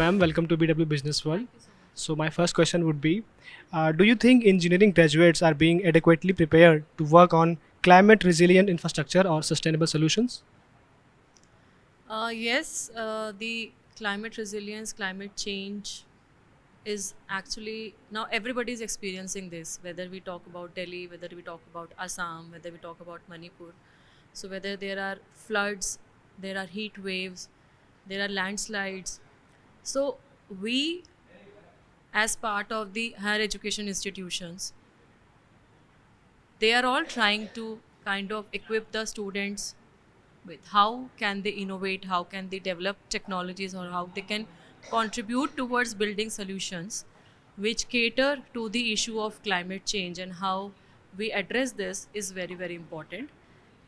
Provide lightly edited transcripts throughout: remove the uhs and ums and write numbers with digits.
ma'am. Welcome to BW Business World. So, my first question would be do you think engineering graduates are being adequately prepared to work on climate resilient infrastructure or sustainable solutions? Yes, the climate resilience, climate change is actually now everybody is experiencing this, whether we talk about Delhi, whether we talk about Assam, whether we talk about Manipur. So, whether there are floods, there are heat waves, there are landslides. So, we, as part of the higher education institutions, they are all trying to kind of equip the students with how can they innovate, how can they develop technologies, or how they can contribute towards building solutions which cater to the issue of climate change, and how we address this is very, very important.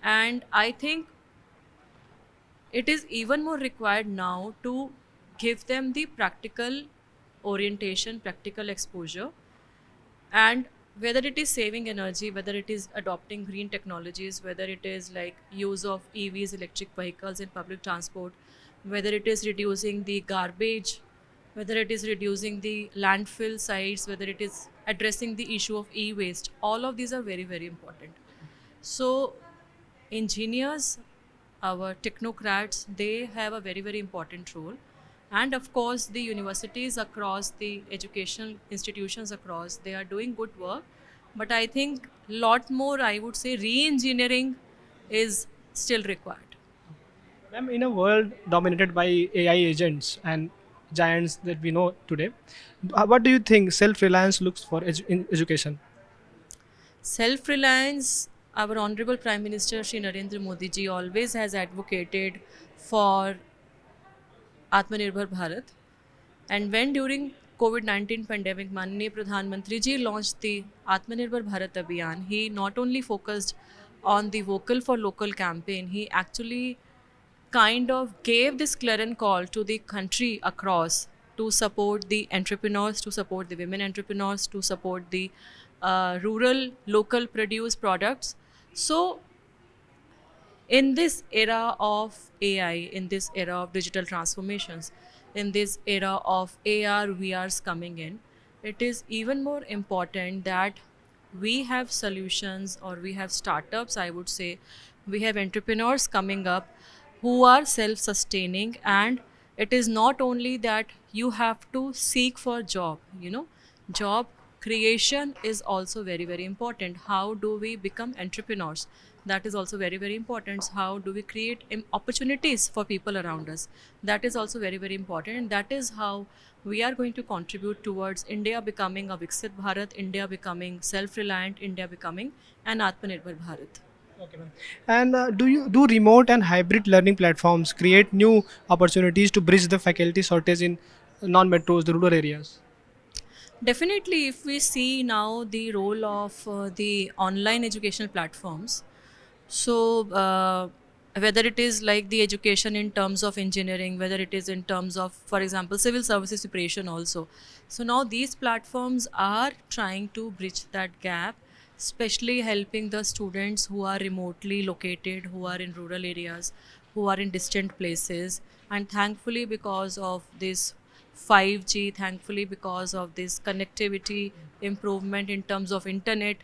And I think it is even more required now to give them the practical orientation, practical exposure, and whether it is saving energy, whether it is adopting green technologies, whether it is like use of EVs, electric vehicles in public transport, whether it is reducing the garbage, whether it is reducing the landfill sites, whether it is addressing the issue of e-waste, all of these are very, very important. So engineers, our technocrats, they have a very, very important role. And of course, the universities across, the educational institutions across, they are doing good work. But I think lot more, I would say, re-engineering is still required. Ma'am, in a world dominated by AI agents and giants that we know today, what do you think self reliance looks for in education? Self-reliance, our Honorable Prime Minister Shri Narendra Modi ji always has advocated for Atmanirbhar Bharat. And when during COVID-19 pandemic, Manनीय Pradhan Mantri ji launched the Atmanirbhar Bharat Abhiyan, he not only focused on the Vocal for Local campaign, he actually kind of gave this clarion call to the country across to support the entrepreneurs, to support the women entrepreneurs, to support the rural, local produce products. So in this era of AI, in this era of digital transformations, in this era of AR, VRs coming in, it is even more important that we have solutions, or we have startups, I would say, we have entrepreneurs coming up who are self sustaining. And it is not only that you have to seek for job, job creation is also very, very important. How do we become entrepreneurs? That is also very, very important. How do we create opportunities for people around us? That is also very, very important. And that is how we are going to contribute towards India becoming a Viksit Bharat, India becoming self reliant, India becoming an Atmanirbhar Bharat. Okay, ma'am. And do remote and hybrid learning platforms create new opportunities to bridge the faculty shortage in non-metros, the rural areas? Definitely, if we see now the role of the online educational platforms, so whether it is like the education in terms of engineering, whether it is in terms of, for example, civil services preparation also. So now these platforms are trying to bridge that gap, especially helping the students who are remotely located, who are in rural areas, who are in distant places. And thankfully, because of this 5G, thankfully, because of this connectivity improvement in terms of internet,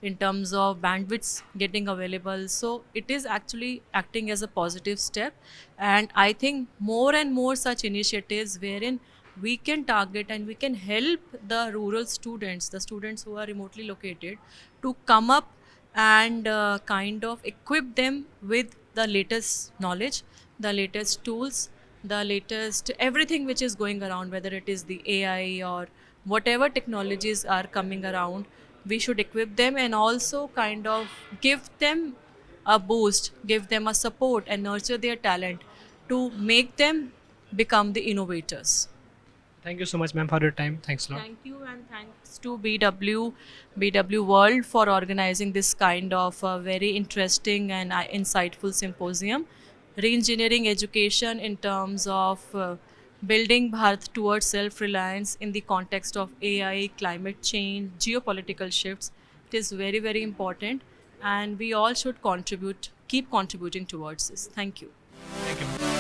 in terms of bandwidths getting available. So it is actually acting as a positive step. And I think more and more such initiatives wherein we can target and we can help the rural students, the students who are remotely located, to come up and kind of equip them with the latest knowledge, the latest tools, the latest everything which is going around, whether it is the AI or whatever technologies are coming around. We should equip them and also kind of give them a boost, give them a support, and nurture their talent to make them become the innovators. Thank you so much, ma'am, for your time. Thanks a lot. Thank you, and thanks to BW World for organizing this kind of very interesting and insightful symposium. Reengineering education in terms of building Bharat towards self-reliance in the context of AI, climate change, geopolitical shifts. It is very, very important, and we all should contribute, keep contributing towards this. Thank you. Thank you, ma'am.